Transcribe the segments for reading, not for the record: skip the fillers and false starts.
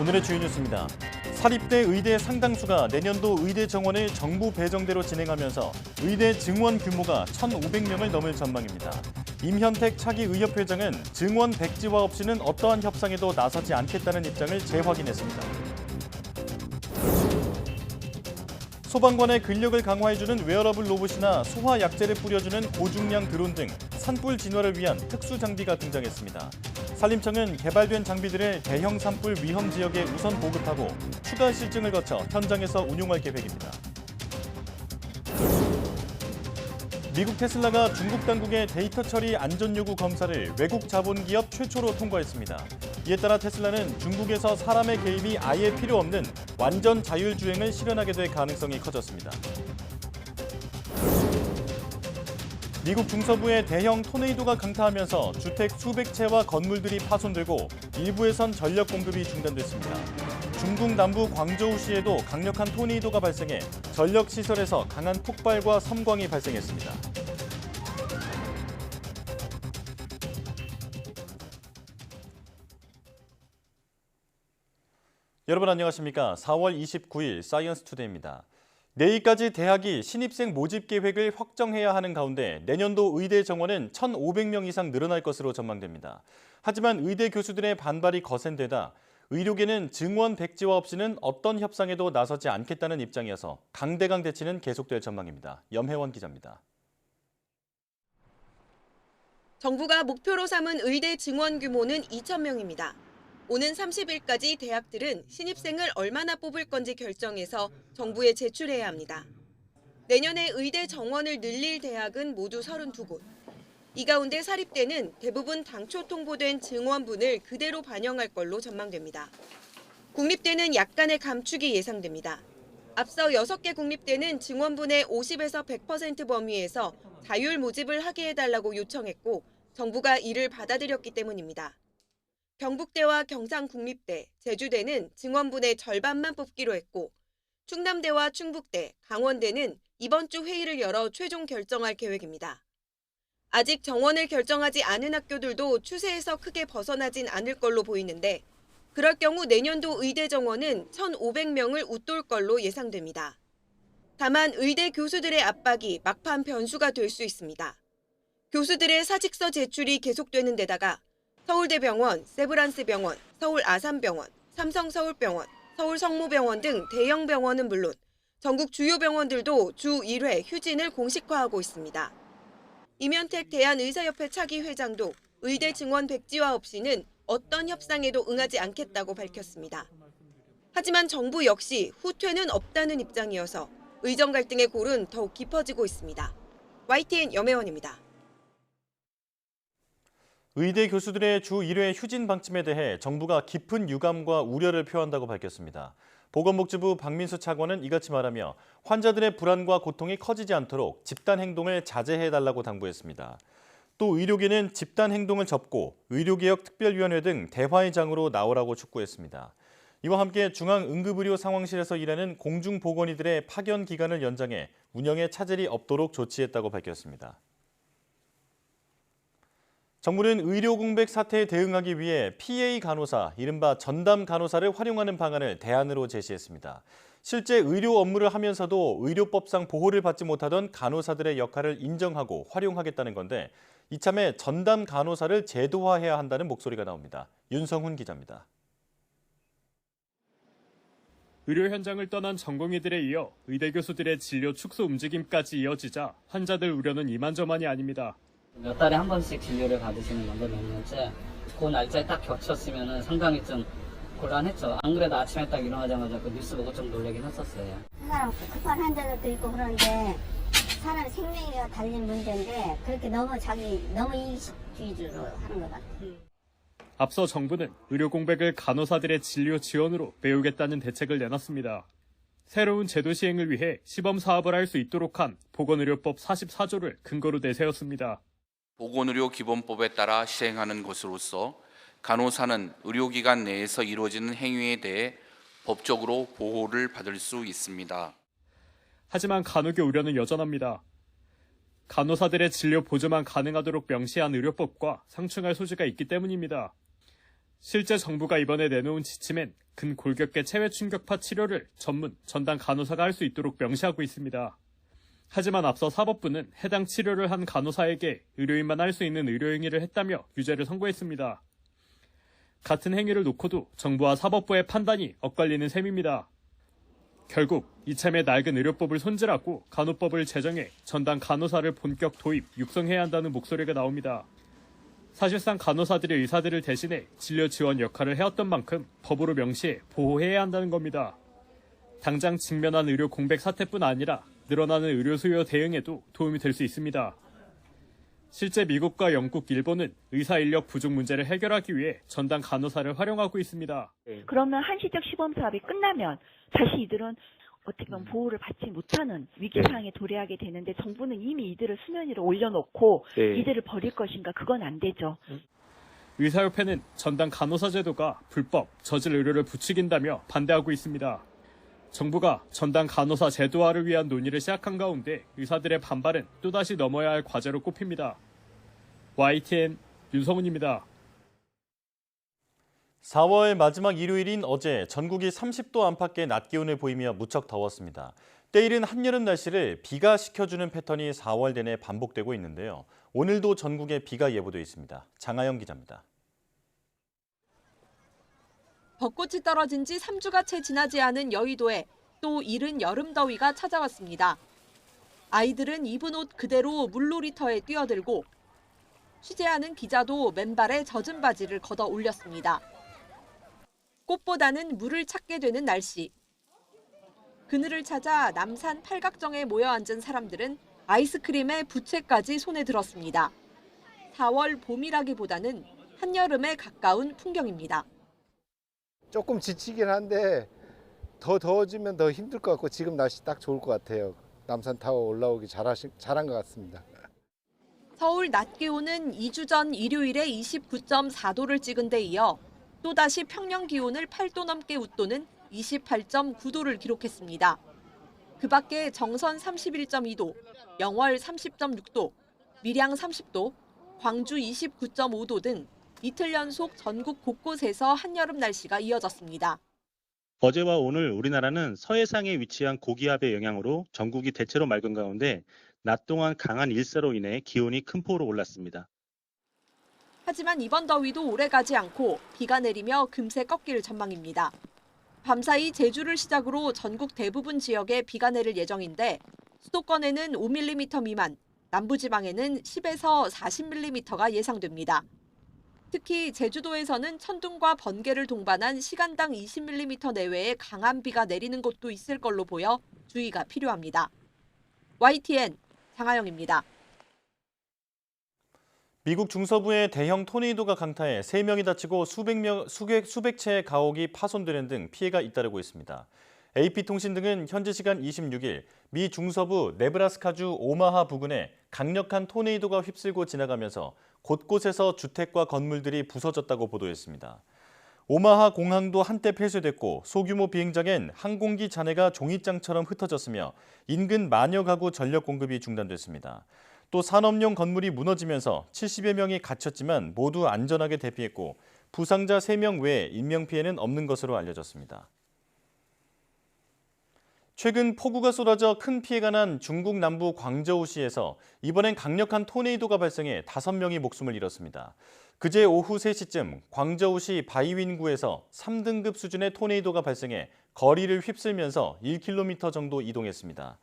오늘의 주요 뉴스입니다. 사립대 의대 상당수가 내년도 의대 정원을 정부 배정대로 진행하면서 의대 증원 규모가 1,500명을 넘을 전망입니다. 임현택 차기 의협회장은 증원 백지화 없이는 어떠한 협상에도 나서지 않겠다는 입장을 재확인했습니다. 소방관의 근력을 강화해주는 웨어러블 로봇이나 소화약제를 뿌려주는 고중량 드론 등 산불 진화를 위한 특수 장비가 등장했습니다. 산림청은 개발된 장비들을 대형 산불 위험 지역에 우선 보급하고 추가 실증을 거쳐 현장에서 운용할 계획입니다. 미국 테슬라가 중국 당국의 데이터 처리 안전 요구 검사를 외국 자본기업 최초로 통과했습니다. 이에 따라 테슬라는 중국에서 사람의 개입이 아예 필요 없는 완전 자율주행을 실현하게 될 가능성이 커졌습니다. 미국 중서부에 대형 토네이도가 강타하면서 주택 수백 채와 건물들이 파손되고 일부에선 전력 공급이 중단됐습니다. 중국 남부 광저우시에도 강력한 토네이도가 발생해 전력시설에서 강한 폭발과 섬광이 발생했습니다. 여러분 안녕하십니까? 4월 29일 사이언스 투데이입니다. 내일까지 대학이 신입생 모집 계획을 확정해야 하는 가운데 내년도 의대 정원은 1,500명 이상 늘어날 것으로 전망됩니다. 하지만 의대 교수들의 반발이 거센데다 의료계는 증원 백지화 없이는 어떤 협상에도 나서지 않겠다는 입장이어서 강대강 대치는 계속될 전망입니다. 염혜원 기자입니다. 정부가 목표로 삼은 의대 증원 규모는 2,000명입니다. 오는 30일까지 대학들은 신입생을 얼마나 뽑을 건지 결정해서 정부에 제출해야 합니다. 내년에 의대 정원을 늘릴 대학은 모두 32곳. 이 가운데 사립대는 대부분 당초 통보된 증원분을 그대로 반영할 걸로 전망됩니다. 국립대는 약간의 감축이 예상됩니다. 앞서 6개 국립대는 증원분의 50에서 100% 범위에서 자율 모집을 하게 해달라고 요청했고 정부가 이를 받아들였기 때문입니다. 경북대와 경상국립대, 제주대는 증원분의 절반만 뽑기로 했고 충남대와 충북대, 강원대는 이번 주 회의를 열어 최종 결정할 계획입니다. 아직 정원을 결정하지 않은 학교들도 추세에서 크게 벗어나진 않을 걸로 보이는데 그럴 경우 내년도 의대 정원은 1,500명을 웃돌 걸로 예상됩니다. 다만 의대 교수들의 압박이 막판 변수가 될 수 있습니다. 교수들의 사직서 제출이 계속되는 데다가 서울대병원, 세브란스병원, 서울아산병원, 삼성서울병원, 서울성모병원 등 대형 병원은 물론 전국 주요 병원들도 주 1회 휴진을 공식화하고 있습니다. 임현택 대한의사협회 차기 회장도 의대 증원 백지화 없이는 어떤 협상에도 응하지 않겠다고 밝혔습니다. 하지만 정부 역시 후퇴는 없다는 입장이어서 의정 갈등의 골은 더욱 깊어지고 있습니다. YTN 염혜원입니다. 의대 교수들의 주 1회 휴진 방침에 대해 정부가 깊은 유감과 우려를 표한다고 밝혔습니다. 보건복지부 박민수 차관은 이같이 말하며 환자들의 불안과 고통이 커지지 않도록 집단 행동을 자제해달라고 당부했습니다. 또 의료계는 집단 행동을 접고 의료개혁특별위원회 등 대화의 장으로 나오라고 촉구했습니다. 이와 함께 중앙응급의료 상황실에서 일하는 공중보건의들의 파견 기간을 연장해 운영에 차질이 없도록 조치했다고 밝혔습니다. 정부는 의료 공백 사태에 대응하기 위해 PA 간호사, 이른바 전담 간호사를 활용하는 방안을 대안으로 제시했습니다. 실제 의료 업무를 하면서도 의료법상 보호를 받지 못하던 간호사들의 역할을 인정하고 활용하겠다는 건데 이참에 전담 간호사를 제도화해야 한다는 목소리가 나옵니다. 윤성훈 기자입니다. 의료 현장을 떠난 전공의들에 이어 의대 교수들의 진료 축소 움직임까지 이어지자 환자들 우려는 이만저만이 아닙니다. 몇 달에 한 번씩 진료를 받으시는 건데 몇 년째 그 날짜에 딱 겹쳤으면 상당히 좀 곤란했죠. 안 그래도 아침에 딱 일어나자마자 그 뉴스 보고 좀 놀라긴 했었어요. 사람 급한 환자들도 있고 그런데 사람 생명이 달린 문제인데 그렇게 너무 이익주의로 하는 것 같아요. 앞서 정부는 의료 공백을 간호사들의 진료 지원으로 메우겠다는 대책을 내놨습니다. 새로운 제도 시행을 위해 시범 사업을 할 수 있도록 한 보건의료법 44조를 근거로 내세웠습니다. 보건의료기본법에 따라 시행하는 것으로서 간호사는 의료기관 내에서 이루어지는 행위에 대해 법적으로 보호를 받을 수 있습니다. 하지만 간혹의 우려는 여전합니다. 간호사들의 진료 보조만 가능하도록 명시한 의료법과 상충할 소지가 있기 때문입니다. 실제 정부가 이번에 내놓은 지침엔 근골격계 체외 충격파 치료를 전담 간호사가 할 수 있도록 명시하고 있습니다. 하지만 앞서 사법부는 해당 치료를 한 간호사에게 의료인만 할 수 있는 의료행위를 했다며 유죄를 선고했습니다. 같은 행위를 놓고도 정부와 사법부의 판단이 엇갈리는 셈입니다. 결국 이참에 낡은 의료법을 손질하고 간호법을 제정해 전담 간호사를 본격 도입, 육성해야 한다는 목소리가 나옵니다. 사실상 간호사들이 의사들을 대신해 진료 지원 역할을 해왔던 만큼 법으로 명시해 보호해야 한다는 겁니다. 당장 직면한 의료 공백 사태뿐 아니라 늘어나는 의료 수요 대응에도 도움이 될 수 있습니다. 실제 미국과 영국, 일본은 의사 인력 부족 문제를 해결하기 위해 전담 간호사를 활용하고 있습니다. 그러면 한시적 시범 사업이 끝나면 다시 이들은 어떻게 보면 보호를 받지 못하는 위기상황에 도래하게 되는데 정부는 이미 이들을 수면 위로 올려놓고 이들을 버릴 것인가? 그건 안 되죠. 의사협회는 전담 간호사 제도가 불법, 저질 의료를 부추긴다며 반대하고 있습니다. 정부가 전담 간호사 제도화를 위한 논의를 시작한 가운데 의사들의 반발은 또다시 넘어야 할 과제로 꼽힙니다. YTN 윤성훈입니다. 4월 마지막 일요일인 어제 전국이 30도 안팎의 낮 기온을 보이며 무척 더웠습니다. 때이른 한여름 날씨를 비가 식혀주는 패턴이 4월 내내 반복되고 있는데요. 오늘도 전국에 비가 예보돼 있습니다. 장하영 기자입니다. 벚꽃이 떨어진 지 3주가 채 지나지 않은 여의도에 또 이른 여름 더위가 찾아왔습니다. 아이들은 입은 옷 그대로 물놀이터에 뛰어들고 취재하는 기자도 맨발에 젖은 바지를 걷어 올렸습니다. 꽃보다는 물을 찾게 되는 날씨. 그늘을 찾아 남산 팔각정에 모여 앉은 사람들은 아이스크림에 부채까지 손에 들었습니다. 4월 봄이라기보다는 한여름에 가까운 풍경입니다. 조금 지치긴 한데 더 더워지면 더 힘들 것 같고 지금 날씨 딱 좋을 것 같아요. 남산타워 올라오기 잘한 것 같습니다. 서울 낮 기온은 2주 전 일요일에 29.4도를 찍은 데 이어 또다시 평년 기온을 8도 넘게 웃도는 28.9도를 기록했습니다. 그 밖에 정선 31.2도, 영월 30.6도, 밀양 30도, 광주 29.5도 등 이틀 연속 전국 곳곳에서 한여름 날씨가 이어졌습니다. 어제와 오늘 우리나라는 서해상에 위치한 고기압의 영향으로 전국이 대체로 맑은 가운데 낮 동안 강한 일사로 인해 기온이 큰 폭으로 올랐습니다. 하지만 이번 더위도 오래가지 않고 비가 내리며 금세 꺾일 전망입니다. 밤사이 제주를 시작으로 전국 대부분 지역에 비가 내릴 예정인데 수도권에는 5mm 미만, 남부지방에는 10에서 40mm가 예상됩니다. 특히 제주도에서는 천둥과 번개를 동반한 시간당 20mm 내외의 강한 비가 내리는 곳도 있을 걸로 보여 주의가 필요합니다. YTN 장하영입니다. 미국 중서부의 대형 토네이도가 강타해 3명이 다치고 수백 채의 가옥이 파손되는 등 피해가 잇따르고 있습니다. AP통신 등은 현지 시간 26일 미 중서부 네브라스카주 오마하 부근에 강력한 토네이도가 휩쓸고 지나가면서 곳곳에서 주택과 건물들이 부서졌다고 보도했습니다. 오마하 공항도 한때 폐쇄됐고 소규모 비행장엔 항공기 잔해가 종잇장처럼 흩어졌으며 인근 만여 가구 전력 공급이 중단됐습니다. 또 산업용 건물이 무너지면서 70여 명이 갇혔지만 모두 안전하게 대피했고 부상자 3명 외에 인명피해는 없는 것으로 알려졌습니다. 최근 폭우가 쏟아져 큰 피해가 난 중국 남부 광저우시에서 이번엔 강력한 토네이도가 발생해 5명이 목숨을 잃었습니다. 그제 오후 3시쯤 광저우시 바이윈구에서 3등급 수준의 토네이도가 발생해 거리를 휩쓸면서 1km 정도 이동했습니다.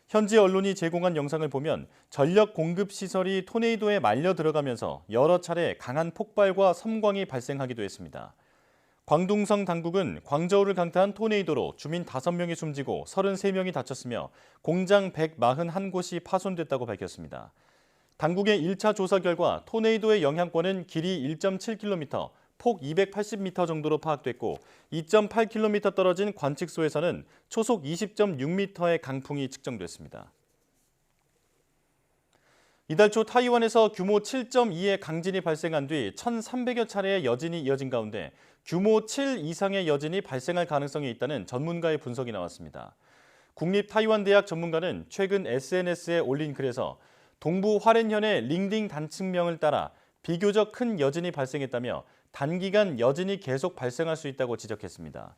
현지 언론이 제공한 영상을 보면 전력 공급 시설이 토네이도에 말려 들어가면서 여러 차례 강한 폭발과 섬광이 발생하기도 했습니다. 광둥성 당국은 광저우를 강타한 토네이도로 주민 5명이 숨지고 33명이 다쳤으며 공장 141곳이 파손됐다고 밝혔습니다. 당국의 1차 조사 결과 토네이도의 영향권은 길이 1.7km, 폭 280m 정도로 파악됐고 2.8km 떨어진 관측소에서는 초속 20.6m의 강풍이 측정됐습니다. 이달 초 타이완에서 규모 7.2의 강진이 발생한 뒤 1,300여 차례의 여진이 이어진 가운데 규모 7 이상의 여진이 발생할 가능성이 있다는 전문가의 분석이 나왔습니다. 국립타이완대학 전문가는 최근 SNS에 올린 글에서 동부 화롄현의 링딩 단층명을 따라 비교적 큰 여진이 발생했다며 단기간 여진이 계속 발생할 수 있다고 지적했습니다.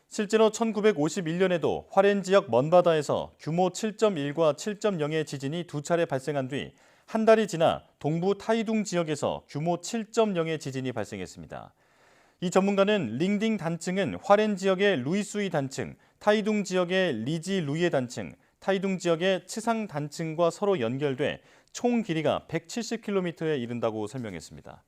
실제로 1951년에도 화롄 지역 먼바다에서 규모 7.1과 7.0의 지진이 2차례 발생한 뒤 한 달이 지나 동부 타이둥 지역에서 규모 7.0의 지진이 발생했습니다. 이 전문가는 링딩 단층은 화롄 지역의 루이수이 단층, 타이둥 지역의 리지 루이에 단층, 타이둥 지역의 치상 단층과 서로 연결돼 총 길이가 170km에 이른다고 설명했습니다.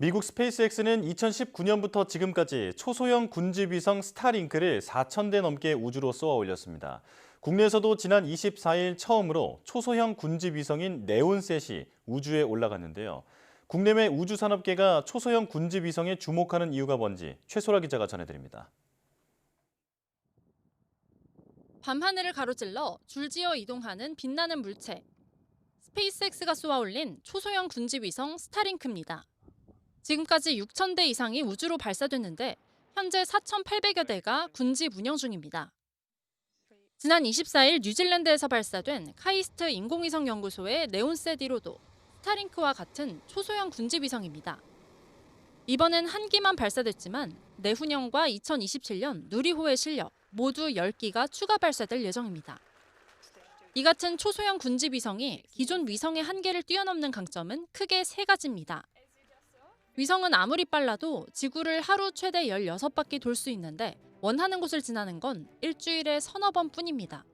미국 스페이스X는 2019년부터 지금까지 초소형 군집위성 스타링크를 4,000대 넘게 우주로 쏘아 올렸습니다. 국내에서도 지난 24일 처음으로 초소형 군집위성인 네온셋이 우주에 올라갔는데요. 국내외 우주산업계가 초소형 군집위성에 주목하는 이유가 뭔지 최소라 기자가 전해드립니다. 밤하늘을 가로질러 줄지어 이동하는 빛나는 물체. 스페이스X가 쏘아올린 초소형 군집위성 스타링크입니다. 지금까지 6,000대 이상이 우주로 발사됐는데 현재 4,800여 대가 군집 운영 중입니다. 지난 24일 뉴질랜드에서 발사된 카이스트 인공위성 연구소의 네온셋 1호도 스타링크와 같은 초소형 군집위성입니다. 이번엔 한 기만 발사됐지만 내후년과 2027년 누리호에 실려 모두 10기가 추가 발사될 예정입니다. 이 같은 초소형 군집위성이 기존 위성의 한계를 뛰어넘는 강점은 크게 3가지입니다. 위성은 아무리 빨라도 지구를 하루 최대 16바퀴 돌 수 있는데 원하는 곳을 지나는 건 일주일에 서너 번뿐입니다.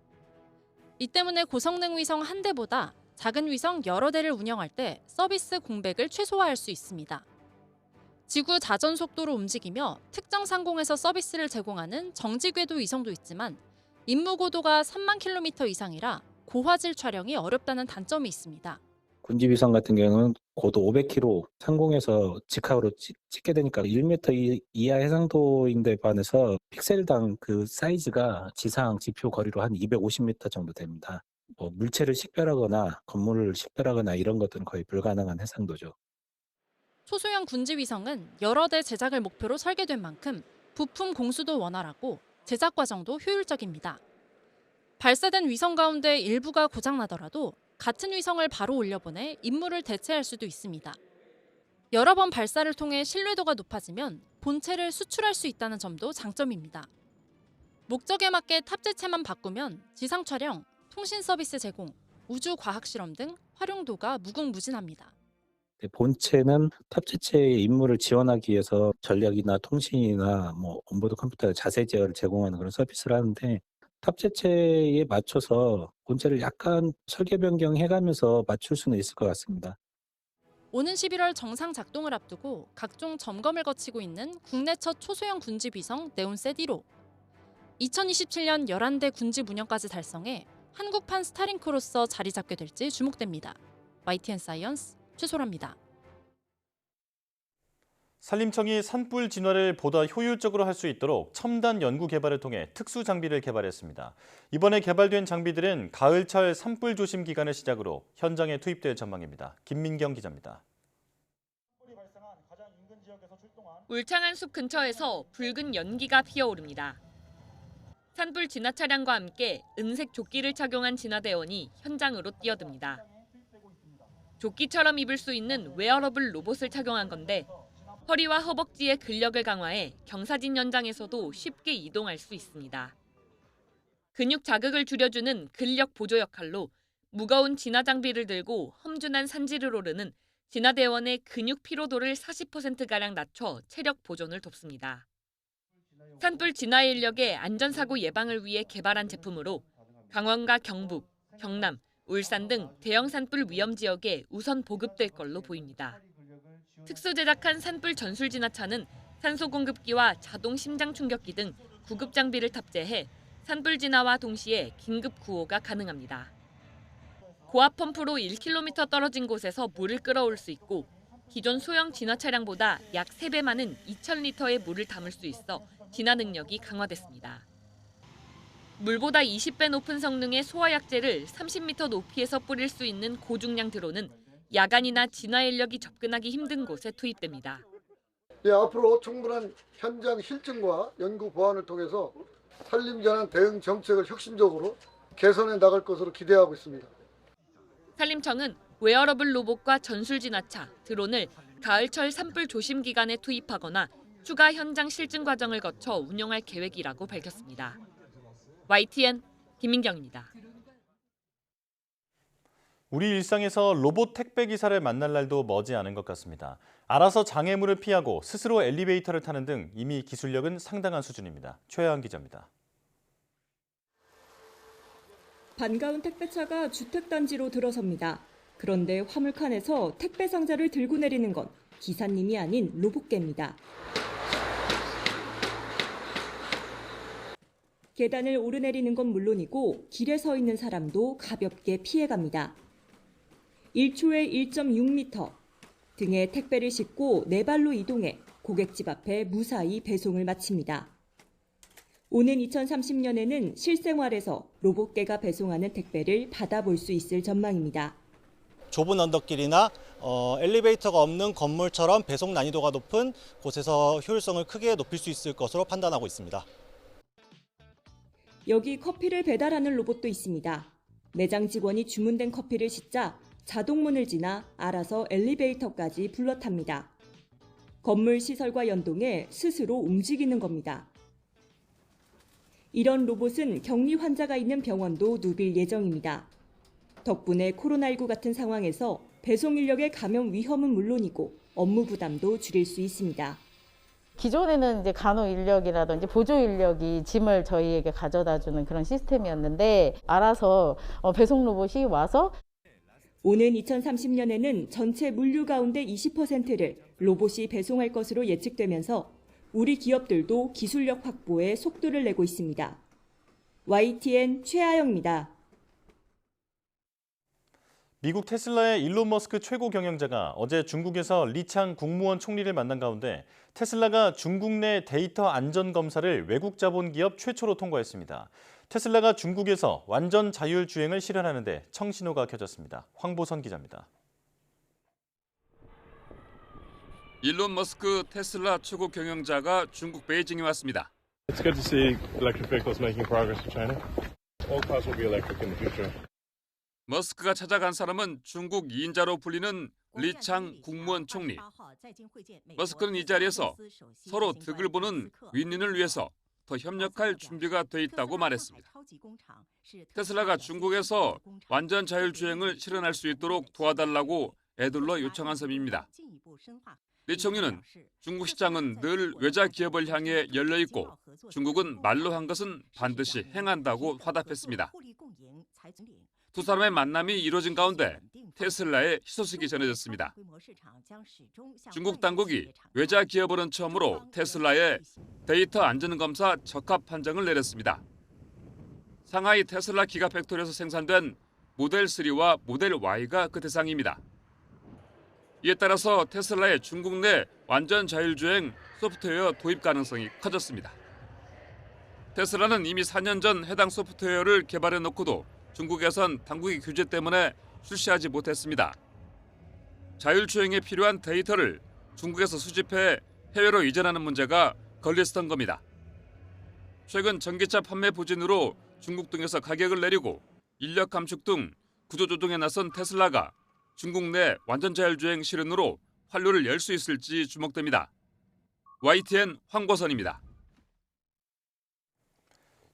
이 때문에 고성능 위성 한 대보다 작은 위성 여러 대를 운영할 때 서비스 공백을 최소화할 수 있습니다. 지구 자전 속도로 움직이며 특정 상공에서 서비스를 제공하는 정지궤도 위성도 있지만 임무 고도가 3만 킬로미터 이상이라 고화질 촬영이 어렵다는 단점이 있습니다. 군집위성 같은 경우는 고도 500km 상공에서 직각으로 찍게 되니까 1m 이하 해상도인데 반해서 픽셀당 그 사이즈가 지상 지표 거리로 한 250m 정도 됩니다. 물체를 식별하거나 건물을 식별하거나 이런 것들은 거의 불가능한 해상도죠. 초소형 군집위성은 여러 대 제작을 목표로 설계된 만큼 부품 공수도 원활하고 제작 과정도 효율적입니다. 발사된 위성 가운데 일부가 고장나더라도 같은 위성을 바로 올려보내 임무를 대체할 수도 있습니다. 여러 번 발사를 통해 신뢰도가 높아지면 본체를 수출할 수 있다는 점도 장점입니다. 목적에 맞게 탑재체만 바꾸면 지상 촬영, 통신 서비스 제공, 우주 과학 실험 등 활용도가 무궁무진합니다. 본체는 탑재체의 임무를 지원하기 위해서 전략이나 통신이나 온보드 컴퓨터 자세 제어를 제공하는 그런 서비스를 하는데 탑재체에 맞춰서 본체를 약간 설계 변경해가면서 맞출 수는 있을 것 같습니다. 오는 11월 정상 작동을 앞두고 각종 점검을 거치고 있는 국내 첫 초소형 군집 위성 네온셋 1호. 2027년 11대 군집 운영까지 달성해 한국판 스타링크로서 자리 잡게 될지 주목됩니다. YTN 사이언스 최소라입니다. 산림청이 산불 진화를 보다 효율적으로 할 수 있도록 첨단 연구 개발을 통해 특수 장비를 개발했습니다. 이번에 개발된 장비들은 가을철 산불 조심 기간을 시작으로 현장에 투입될 전망입니다. 김민경 기자입니다. 울창한 숲 근처에서 붉은 연기가 피어오릅니다. 산불 진화 차량과 함께 은색 조끼를 착용한 진화대원이 현장으로 뛰어듭니다. 조끼처럼 입을 수 있는 웨어러블 로봇을 착용한 건데 허리와 허벅지의 근력을 강화해 경사진 현장에서도 쉽게 이동할 수 있습니다. 근육 자극을 줄여주는 근력 보조 역할로 무거운 진화 장비를 들고 험준한 산지를 오르는 진화대원의 근육 피로도를 40%가량 낮춰 체력 보존을 돕습니다. 산불 진화 인력의 안전사고 예방을 위해 개발한 제품으로 강원과 경북, 경남, 울산 등 대형 산불 위험 지역에 우선 보급될 걸로 보입니다. 특수 제작한 산불 전술 진화차는 산소 공급기와 자동 심장 충격기 등 구급 장비를 탑재해 산불 진화와 동시에 긴급 구호가 가능합니다. 고압 펌프로 1km 떨어진 곳에서 물을 끌어올 수 있고 기존 소형 진화 차량보다 약 3배 많은 2,000리터의 물을 담을 수 있어 진화 능력이 강화됐습니다. 물보다 20배 높은 성능의 소화약제를 30m 높이에서 뿌릴 수 있는 고중량 드론은 야간이나 진화 인력이 접근하기 힘든 곳에 투입됩니다. 앞으로 충분한 현장 실증과 연구 보완을 통해서 산림재난 대응 정책을 혁신적으로 개선해 나갈 것으로 기대하고 있습니다. 산림청은 웨어러블 로봇과 전술 진화차, 드론을 가을철 산불 조심 기간에 투입하거나 추가 현장 실증 과정을 거쳐 운영할 계획이라고 밝혔습니다. YTN 김민경입니다. 우리 일상에서 로봇 택배 기사를 만날 날도 머지않은 것 같습니다. 알아서 장애물을 피하고 스스로 엘리베이터를 타는 등 이미 기술력은 상당한 수준입니다. 최하은 기자입니다. 반가운 택배차가 주택단지로 들어섭니다. 그런데 화물칸에서 택배 상자를 들고 내리는 건 기사님이 아닌 로봇개입니다. 계단을 오르내리는 건 물론이고 길에 서 있는 사람도 가볍게 피해갑니다. 1초에 1.6m, 등에 택배를 싣고 네 발로 이동해 고객집 앞에 무사히 배송을 마칩니다. 오는 2030년에는 실생활에서 로봇개가 배송하는 택배를 받아볼 수 있을 전망입니다. 좁은 언덕길이나 엘리베이터가 없는 건물처럼 배송 난이도가 높은 곳에서 효율성을 크게 높일 수 있을 것으로 판단하고 있습니다. 여기 커피를 배달하는 로봇도 있습니다. 매장 직원이 주문된 커피를 싣자 자동문을 지나 알아서 엘리베이터까지 불러탑니다. 건물 시설과 연동해 스스로 움직이는 겁니다. 이런 로봇은 격리 환자가 있는 병원도 누빌 예정입니다. 덕분에 코로나19 같은 상황에서 배송 인력의 감염 위험은 물론이고 업무 부담도 줄일 수 있습니다. 기존에는 이제 간호 인력이라든지 보조 인력이 짐을 저희에게 가져다 주는 그런 시스템이었는데 알아서 배송 로봇이 와서 오는 2030년에는 전체 물류 가운데 20%를 로봇이 배송할 것으로 예측되면서 우리 기업들도 기술력 확보에 속도를 내고 있습니다. YTN 최하영입니다. 미국 테슬라의 일론 머스크 최고 경영자가 어제 중국에서 리창 국무원 총리를 만난 가운데 테슬라가 중국 내 데이터 안전 검사를 외국 자본 기업 최초로 통과했습니다. 테슬라가 중국에서 완전 자율 주행을 실현하는 데 청신호가 켜졌습니다. 황보선 기자입니다. 일론 머스크 테슬라 최고 경영자가 중국 베이징에 왔습니다. It's good to see electric vehicles making progress in China. All cars will be electric in the future. 머스크가 찾아간 사람은 중국 2인자로 불리는 리창 국무원 총리. 머스크는 이 자리에서 서로 득을 보는 윈윈을 위해서 더 협력할 준비가 돼 있다고 말했습니다. 테슬라가 중국에서 완전 자율주행을 실현할 수 있도록 도와달라고 애둘러 요청한 셈입니다. 리 총리는 중국 시장은 늘 외자 기업을 향해 열려 있고 중국은 말로 한 것은 반드시 행한다고 화답했습니다. 두 사람의 만남이 이루어진 가운데 테슬라의 희소식이 전해졌습니다. 중국 당국이 외자 기업으로는 처음으로 테슬라의 데이터 안전검사 적합 판정을 내렸습니다. 상하이 테슬라 기가팩토리에서 생산된 모델 3와 모델 Y가 그 대상입니다. 이에 따라서 테슬라의 중국 내 완전 자율주행 소프트웨어 도입 가능성이 커졌습니다. 테슬라는 이미 4년 전 해당 소프트웨어를 개발해 놓고도 중국에선 당국의 규제 때문에 출시하지 못했습니다. 자율주행에 필요한 데이터를 중국에서 수집해 해외로 이전하는 문제가 걸렸던 겁니다. 최근 전기차 판매 부진으로 중국 등에서 가격을 내리고 인력 감축 등 구조조정에 나선 테슬라가 중국 내 완전 자율주행 실현으로 활로를 열 수 있을지 주목됩니다. YTN 황보선입니다.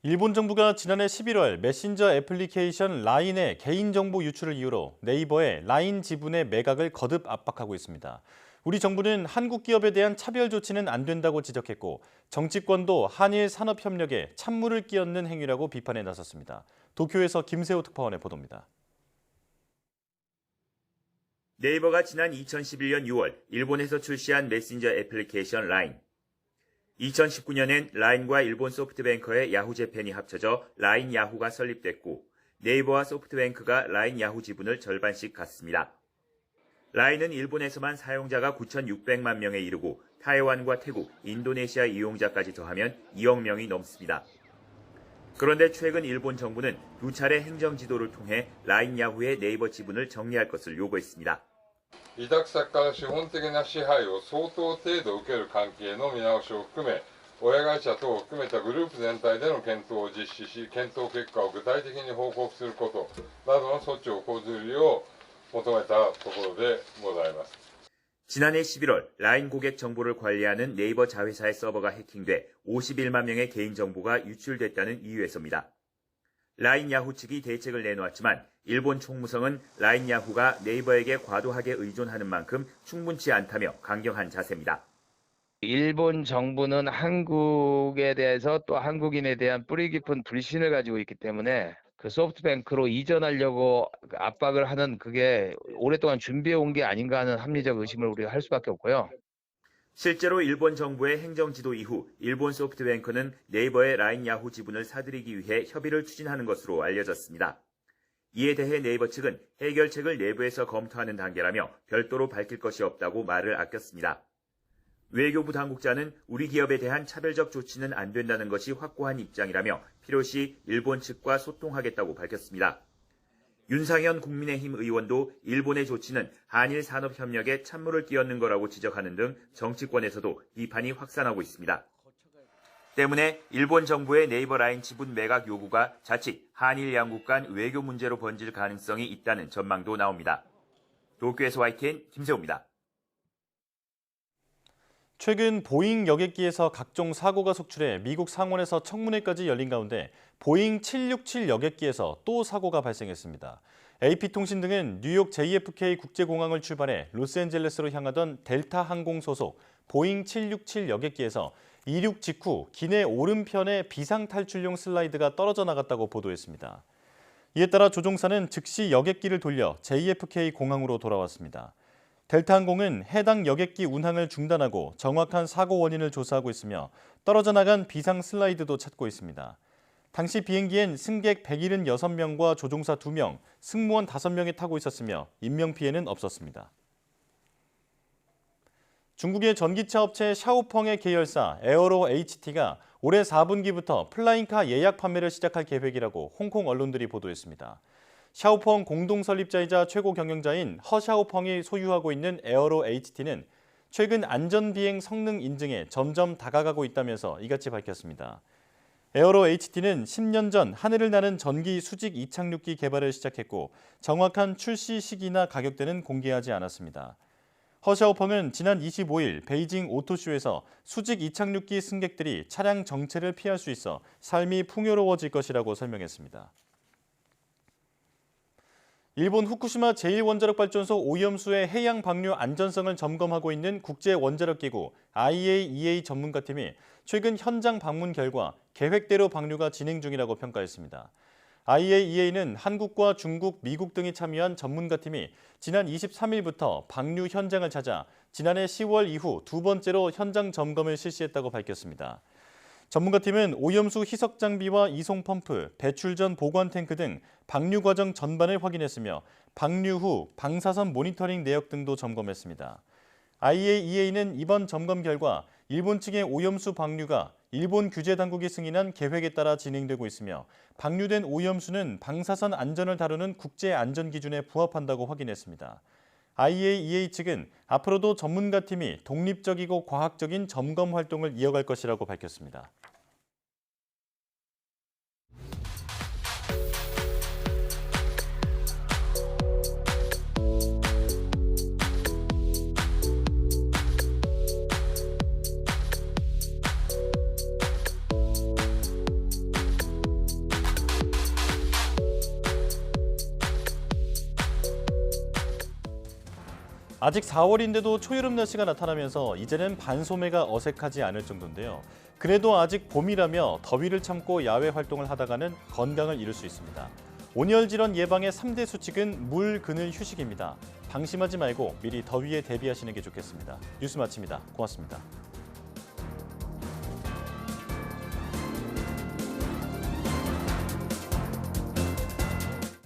일본 정부가 지난해 11월 메신저 애플리케이션 라인의 개인정보 유출을 이유로 네이버의 라인 지분의 매각을 거듭 압박하고 있습니다. 우리 정부는 한국 기업에 대한 차별 조치는 안 된다고 지적했고 정치권도 한일 산업협력에 찬물을 끼얹는 행위라고 비판에 나섰습니다. 도쿄에서 김세호 특파원의 보도입니다. 네이버가 지난 2011년 6월 일본에서 출시한 메신저 애플리케이션 라인. 2019년엔 라인과 일본 소프트뱅크의 야후재팬이 합쳐져 라인 야후가 설립됐고 네이버와 소프트뱅크가 라인 야후 지분을 절반씩 갖습니다. 라인은 일본에서만 사용자가 9,600만 명에 이르고 타이완과 태국, 인도네시아 이용자까지 더하면 2억 명이 넘습니다. 그런데 최근 일본 정부는 두 차례 행정 지도를 통해 라인 야후의 네이버 지분을 정리할 것을 요구했습니다. 委託先から資本的な支配を相当程度受ける関係の見直しを含め親会社等を含めたグループ全体での検討を実施し、検討結果を具体的に報告することなどの措置を講ずるよう求めたところでございます。 지난해 11월 라인 고객 정보를 관리하는 네이버 자회사의 서버가 해킹돼 51만 명의 개인정보가 유출됐다는 이유에서입니다. 라인 야후 측이 대책을 내놓았지만 일본 총무성은 라인 야후가 네이버에게 과도하게 의존하는 만큼 충분치 않다며 강경한 자세입니다. 일본 정부는 한국에 대해서 또 한국인에 대한 뿌리 깊은 불신을 가지고 있기 때문에 그 소프트뱅크로 이전하려고 압박을 하는 그게 오랫동안 준비해 온 게 아닌가 하는 합리적 의심을 우리가 할 수밖에 없고요. 실제로 일본 정부의 행정 지도 이후 일본 소프트뱅크는 네이버의 라인 야후 지분을 사들이기 위해 협의를 추진하는 것으로 알려졌습니다. 이에 대해 네이버 측은 해결책을 내부에서 검토하는 단계라며 별도로 밝힐 것이 없다고 말을 아꼈습니다. 외교부 당국자는 우리 기업에 대한 차별적 조치는 안 된다는 것이 확고한 입장이라며 필요시 일본 측과 소통하겠다고 밝혔습니다. 윤상현 국민의힘 의원도 일본의 조치는 한일 산업 협력에 찬물을 끼얹는 거라고 지적하는 등 정치권에서도 비판이 확산하고 있습니다. 때문에 일본 정부의 네이버 라인 지분 매각 요구가 자칫 한일 양국 간 외교 문제로 번질 가능성이 있다는 전망도 나옵니다. 도쿄에서 YTN 김세호입니다. 최근 보잉 여객기에서 각종 사고가 속출해 미국 상원에서 청문회까지 열린 가운데 보잉 767 여객기에서 또 사고가 발생했습니다. AP통신 등은 뉴욕 JFK 국제공항을 출발해 로스앤젤레스로 향하던 델타 항공 소속 보잉 767 여객기에서 이륙 직후 기내 오른편에 비상탈출용 슬라이드가 떨어져 나갔다고 보도했습니다. 이에 따라 조종사는 즉시 여객기를 돌려 JFK 공항으로 돌아왔습니다. 델타항공은 해당 여객기 운항을 중단하고 정확한 사고 원인을 조사하고 있으며 떨어져 나간 비상 슬라이드도 찾고 있습니다. 당시 비행기엔 승객 176명과 조종사 2명, 승무원 5명이 타고 있었으며 인명피해는 없었습니다. 중국의 전기차 업체 샤오펑의 계열사 에어로 HT가 올해 4분기부터 플라잉카 예약 판매를 시작할 계획이라고 홍콩 언론들이 보도했습니다. 샤오펑 공동 설립자이자 최고 경영자인 허 샤오펑이 소유하고 있는 에어로 HT는 최근 안전비행 성능 인증에 점점 다가가고 있다면서 이같이 밝혔습니다. 에어로 HT는 10년 전 하늘을 나는 전기 수직 이착륙기 개발을 시작했고 정확한 출시 시기나 가격대는 공개하지 않았습니다. 허 샤오펑은 지난 25일 베이징 오토쇼에서 수직 이착륙기 승객들이 차량 정체를 피할 수 있어 삶이 풍요로워질 것이라고 설명했습니다. 일본 후쿠시마 제1원자력발전소 오염수의 해양 방류 안전성을 점검하고 있는 국제원자력기구 IAEA 전문가팀이 최근 현장 방문 결과 계획대로 방류가 진행 중이라고 평가했습니다. IAEA는 한국과 중국, 미국 등이 참여한 전문가팀이 지난 23일부터 방류 현장을 찾아 지난해 10월 이후 두 번째로 현장 점검을 실시했다고 밝혔습니다. 전문가팀은 오염수 희석 장비와 이송 펌프, 배출 전 보관 탱크 등 방류 과정 전반을 확인했으며 방류 후 방사선 모니터링 내역 등도 점검했습니다. IAEA는 이번 점검 결과 일본 측의 오염수 방류가 일본 규제 당국이 승인한 계획에 따라 진행되고 있으며 방류된 오염수는 방사선 안전을 다루는 국제 안전 기준에 부합한다고 확인했습니다. IAEA 측은 앞으로도 전문가팀이 독립적이고 과학적인 점검 활동을 이어갈 것이라고 밝혔습니다. 아직 4월인데도 초여름 날씨가 나타나면서 이제는 반소매가 어색하지 않을 정도인데요. 그래도 아직 봄이라며 더위를 참고 야외 활동을 하다가는 건강을 잃을 수 있습니다. 온열 질환 예방의 3대 수칙은 물, 그늘, 휴식입니다. 방심하지 말고 미리 더위에 대비하시는 게 좋겠습니다. 뉴스 마칩니다. 고맙습니다.